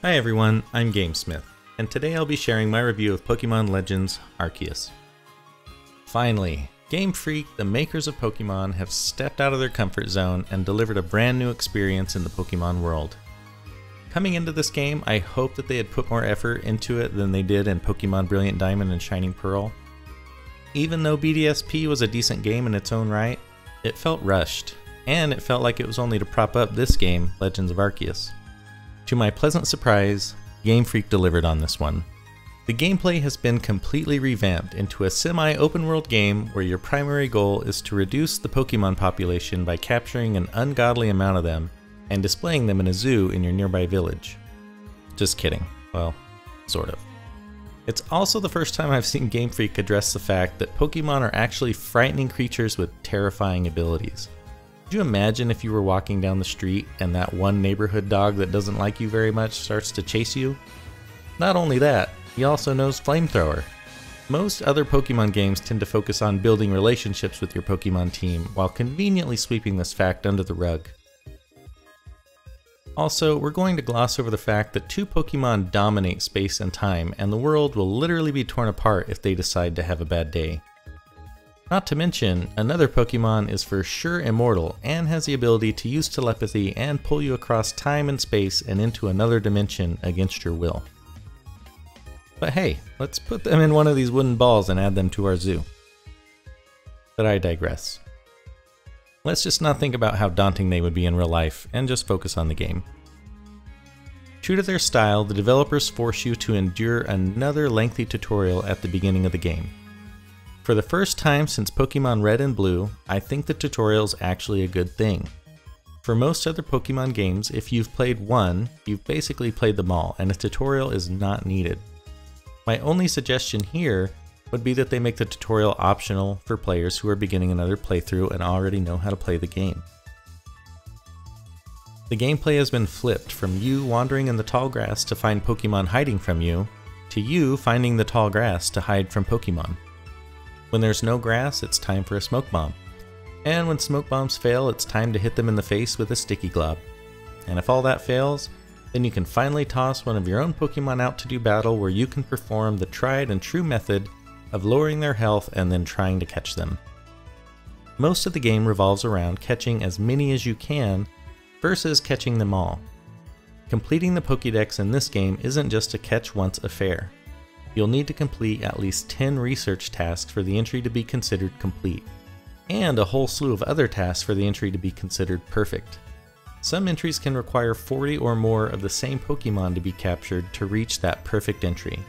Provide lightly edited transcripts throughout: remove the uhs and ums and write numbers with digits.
Hi everyone, I'm GameSmith, and today I'll be sharing my review of Pokémon Legends Arceus. Finally, Game Freak, the makers of Pokémon, have stepped out of their comfort zone and delivered a brand new experience in the Pokémon world. Coming into this game, I hoped that they had put more effort into it than they did in Pokémon Brilliant Diamond and Shining Pearl. Even though BDSP was a decent game in its own right, it felt rushed, and it felt like it was only to prop up this game, Legends of Arceus. To my pleasant surprise, Game Freak delivered on this one. The gameplay has been completely revamped into a semi-open world game where your primary goal is to reduce the Pokemon population by capturing an ungodly amount of them and displaying them in a zoo in your nearby village. Just kidding. Well, sort of. It's also the first time I've seen Game Freak address the fact that Pokemon are actually frightening creatures with terrifying abilities. Could you imagine if you were walking down the street and that one neighborhood dog that doesn't like you very much starts to chase you? Not only that, he also knows Flamethrower. Most other Pokemon games tend to focus on building relationships with your Pokemon team while conveniently sweeping this fact under the rug. Also, we're going to gloss over the fact that two Pokemon dominate space and time, and the world will literally be torn apart if they decide to have a bad day. Not to mention, another Pokemon is for sure immortal and has the ability to use telepathy and pull you across time and space and into another dimension against your will. But hey, let's put them in one of these wooden balls and add them to our zoo. But I digress. Let's just not think about how daunting they would be in real life and just focus on the game. True to their style, the developers force you to endure another lengthy tutorial at the beginning of the game. For the first time since Pokemon Red and Blue, I think the tutorial is actually a good thing. For most other Pokemon games, if you've played one, you've basically played them all, and a tutorial is not needed. My only suggestion here would be that they make the tutorial optional for players who are beginning another playthrough and already know how to play the game. The gameplay has been flipped from you wandering in the tall grass to find Pokemon hiding from you, to you finding the tall grass to hide from Pokemon. When there's no grass, it's time for a smoke bomb. And when smoke bombs fail, it's time to hit them in the face with a sticky glob. And if all that fails, then you can finally toss one of your own Pokemon out to do battle where you can perform the tried and true method of lowering their health and then trying to catch them. Most of the game revolves around catching as many as you can versus catching them all. Completing the Pokédex in this game isn't just a catch once affair. You'll need to complete at least 10 research tasks for the entry to be considered complete, and a whole slew of other tasks for the entry to be considered perfect. Some entries can require 40 or more of the same Pokemon to be captured to reach that perfect entry.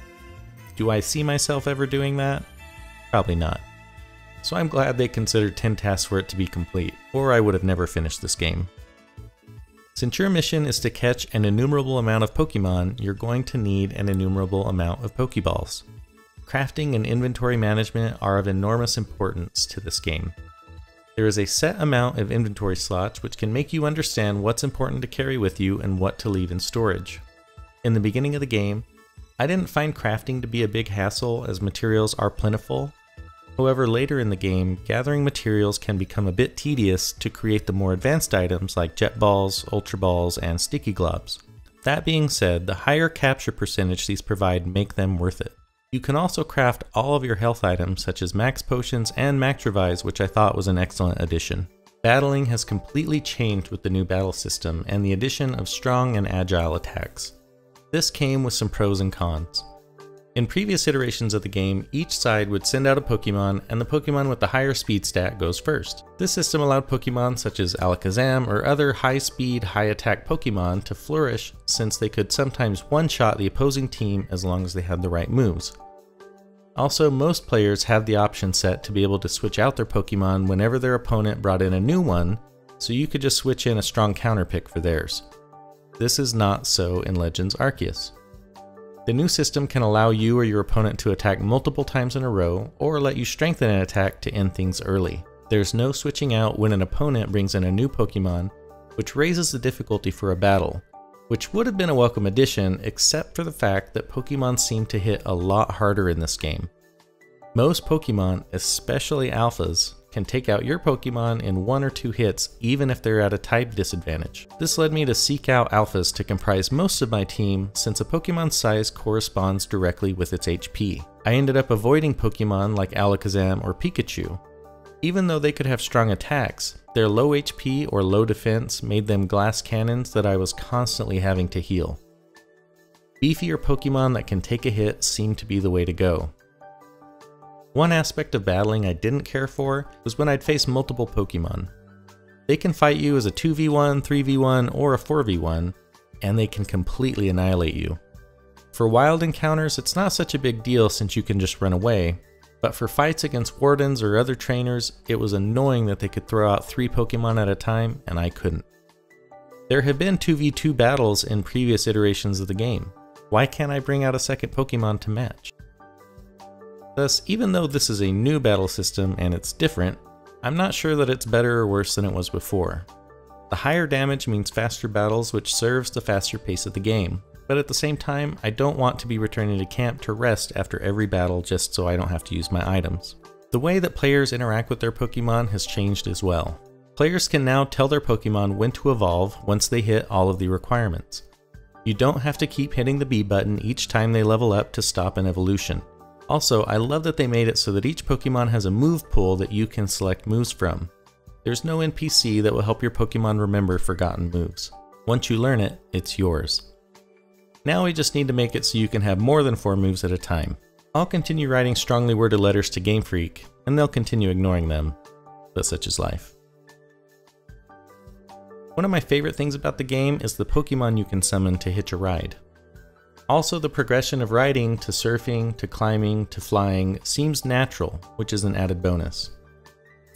Do I see myself ever doing that? Probably not. So I'm glad they considered 10 tasks for it to be complete, or I would have never finished this game. Since your mission is to catch an innumerable amount of Pokemon, you're going to need an innumerable amount of Pokeballs. Crafting and inventory management are of enormous importance to this game. There is a set amount of inventory slots which can make you understand what's important to carry with you and what to leave in storage. In the beginning of the game, I didn't find crafting to be a big hassle as materials are plentiful. However, later in the game, gathering materials can become a bit tedious to create the more advanced items like Jet Balls, Ultra Balls, and Sticky Globs. That being said, the higher capture percentage these provide make them worth it. You can also craft all of your health items such as Max Potions and Max Revives, which I thought was an excellent addition. Battling has completely changed with the new battle system and the addition of strong and agile attacks. This came with some pros and cons. In previous iterations of the game, each side would send out a Pokemon, and the Pokemon with the higher speed stat goes first. This system allowed Pokemon such as Alakazam or other high-speed, high-attack Pokemon to flourish since they could sometimes one-shot the opposing team as long as they had the right moves. Also, most players had the option set to be able to switch out their Pokemon whenever their opponent brought in a new one, so you could just switch in a strong counter pick for theirs. This is not so in Legends Arceus. The new system can allow you or your opponent to attack multiple times in a row, or let you strengthen an attack to end things early. There's no switching out when an opponent brings in a new Pokemon, which raises the difficulty for a battle, which would have been a welcome addition except for the fact that Pokemon seem to hit a lot harder in this game. Most Pokemon, especially alphas, can take out your Pokemon in 1 or 2 hits even if they're at a type disadvantage. This led me to seek out alphas to comprise most of my team since a Pokemon's size corresponds directly with its HP. I ended up avoiding Pokemon like Alakazam or Pikachu. Even though they could have strong attacks, their low HP or low defense made them glass cannons that I was constantly having to heal. Beefier Pokemon that can take a hit seemed to be the way to go. One aspect of battling I didn't care for was when I'd face multiple Pokemon. They can fight you as a 2v1, 3v1, or a 4v1, and they can completely annihilate you. For wild encounters, it's not such a big deal since you can just run away, but for fights against wardens or other trainers, it was annoying that they could throw out 3 Pokemon at a time and I couldn't. There have been 2v2 battles in previous iterations of the game. Why can't I bring out a second Pokemon to match? Thus, even though this is a new battle system and it's different, I'm not sure that it's better or worse than it was before. The higher damage means faster battles, which serves the faster pace of the game, but at the same time, I don't want to be returning to camp to rest after every battle just so I don't have to use my items. The way that players interact with their Pokemon has changed as well. Players can now tell their Pokemon when to evolve once they hit all of the requirements. You don't have to keep hitting the B button each time they level up to stop an evolution. Also, I love that they made it so that each Pokemon has a move pool that you can select moves from. There's no NPC that will help your Pokemon remember forgotten moves. Once you learn it, it's yours. Now we just need to make it so you can have more than 4 moves at a time. I'll continue writing strongly worded letters to Game Freak, and they'll continue ignoring them, but such is life. One of my favorite things about the game is the Pokemon you can summon to hitch a ride. Also, the progression of riding to surfing to climbing to flying seems natural, which is an added bonus.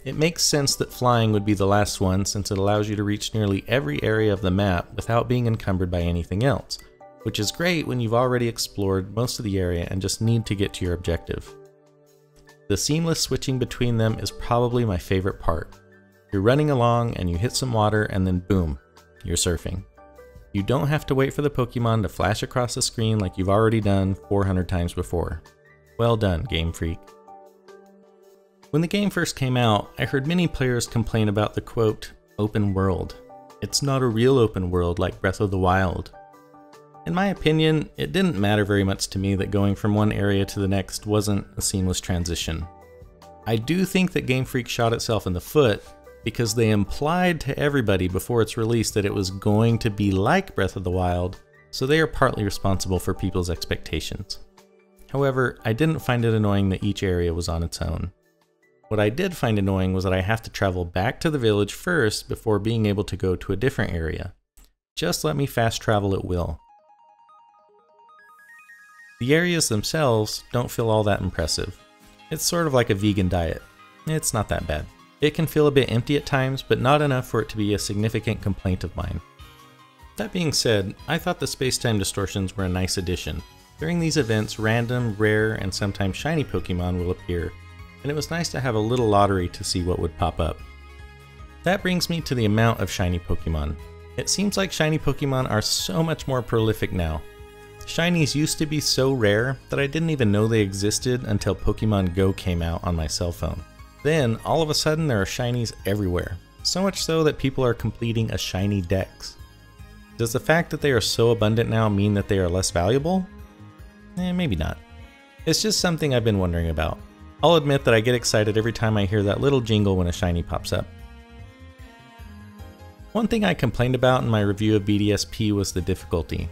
It makes sense that flying would be the last one since it allows you to reach nearly every area of the map without being encumbered by anything else, which is great when you've already explored most of the area and just need to get to your objective. The seamless switching between them is probably my favorite part. You're running along and you hit some water and then boom, you're surfing. You don't have to wait for the Pokemon to flash across the screen like you've already done 400 times before. Well done, Game Freak. When the game first came out, I heard many players complain about the quote, open world. It's not a real open world like Breath of the Wild. In my opinion, it didn't matter very much to me that going from one area to the next wasn't a seamless transition. I do think that Game Freak shot itself in the foot because they implied to everybody before its release that it was going to be like Breath of the Wild, so they are partly responsible for people's expectations. However, I didn't find it annoying that each area was on its own. What I did find annoying was that I have to travel back to the village first before being able to go to a different area. Just let me fast travel at will. The areas themselves don't feel all that impressive. It's sort of like a vegan diet. It's not that bad. It can feel a bit empty at times, but not enough for it to be a significant complaint of mine. That being said, I thought the space-time distortions were a nice addition. During these events, random, rare, and sometimes shiny Pokemon will appear, and it was nice to have a little lottery to see what would pop up. That brings me to the amount of shiny Pokemon. It seems like shiny Pokemon are so much more prolific now. Shinies used to be so rare that I didn't even know they existed until Pokemon Go came out on my cell phone. Then, all of a sudden there are shinies everywhere, so much so that people are completing a shiny dex. Does the fact that they are so abundant now mean that they are less valuable? Maybe not. It's just something I've been wondering about. I'll admit that I get excited every time I hear that little jingle when a shiny pops up. One thing I complained about in my review of BDSP was the difficulty.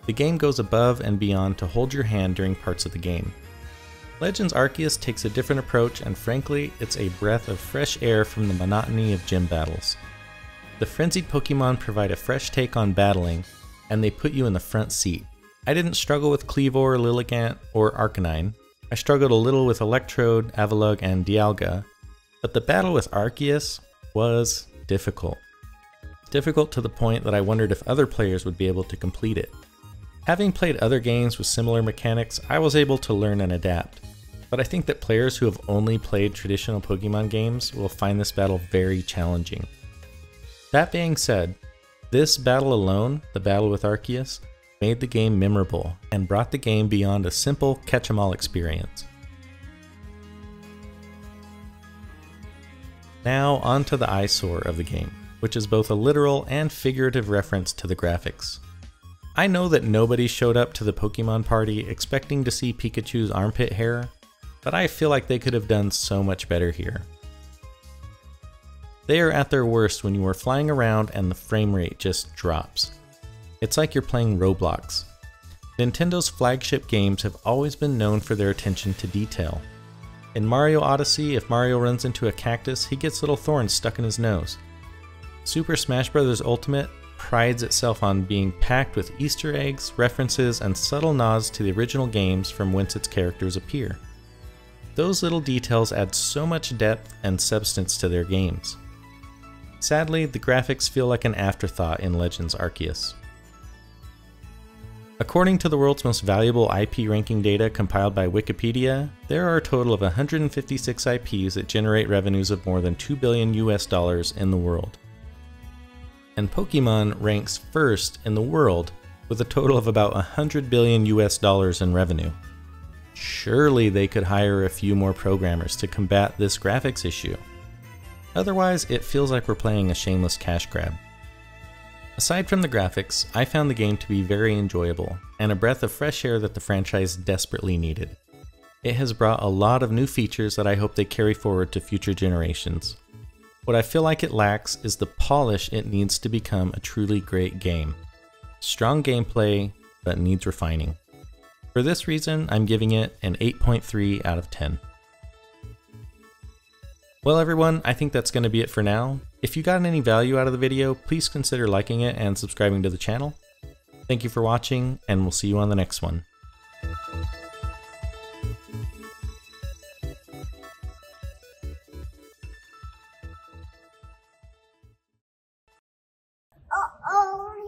The game goes above and beyond to hold your hand during parts of the game. Legends Arceus takes a different approach, and frankly, it's a breath of fresh air from the monotony of gym battles. The frenzied Pokemon provide a fresh take on battling, and they put you in the front seat. I didn't struggle with Kleavor, Lilligant, or Arcanine. I struggled a little with Electrode, Avalugg, and Dialga, but the battle with Arceus was difficult. Difficult to the point that I wondered if other players would be able to complete it. Having played other games with similar mechanics, I was able to learn and adapt, but I think that players who have only played traditional Pokemon games will find this battle very challenging. That being said, this battle alone, the battle with Arceus, made the game memorable and brought the game beyond a simple catch-em-all experience. Now on to the eyesore of the game, which is both a literal and figurative reference to the graphics. I know that nobody showed up to the Pokemon party expecting to see Pikachu's armpit hair, but I feel like they could have done so much better here. They are at their worst when you are flying around and the frame rate just drops. It's like you're playing Roblox. Nintendo's flagship games have always been known for their attention to detail. In Mario Odyssey, if Mario runs into a cactus, he gets little thorns stuck in his nose. Super Smash Bros. Ultimate prides itself on being packed with Easter eggs, references, and subtle nods to the original games from whence its characters appear. Those little details add so much depth and substance to their games. Sadly, the graphics feel like an afterthought in Legends Arceus. According to the world's most valuable IP ranking data compiled by Wikipedia, there are a total of 156 IPs that generate revenues of more than $2 billion in the world. And Pokemon ranks first in the world with a total of about $100 billion in revenue. Surely they could hire a few more programmers to combat this graphics issue. Otherwise, it feels like we're playing a shameless cash grab. Aside from the graphics, I found the game to be very enjoyable, and a breath of fresh air that the franchise desperately needed. It has brought a lot of new features that I hope they carry forward to future generations. What I feel like it lacks is the polish it needs to become a truly great game. Strong gameplay, but needs refining. For this reason, I'm giving it an 8.3 out of 10. Well everyone, I think that's going to be it for now. If you got any value out of the video, please consider liking it and subscribing to the channel. Thank you for watching, and we'll see you on the next one. Uh-oh.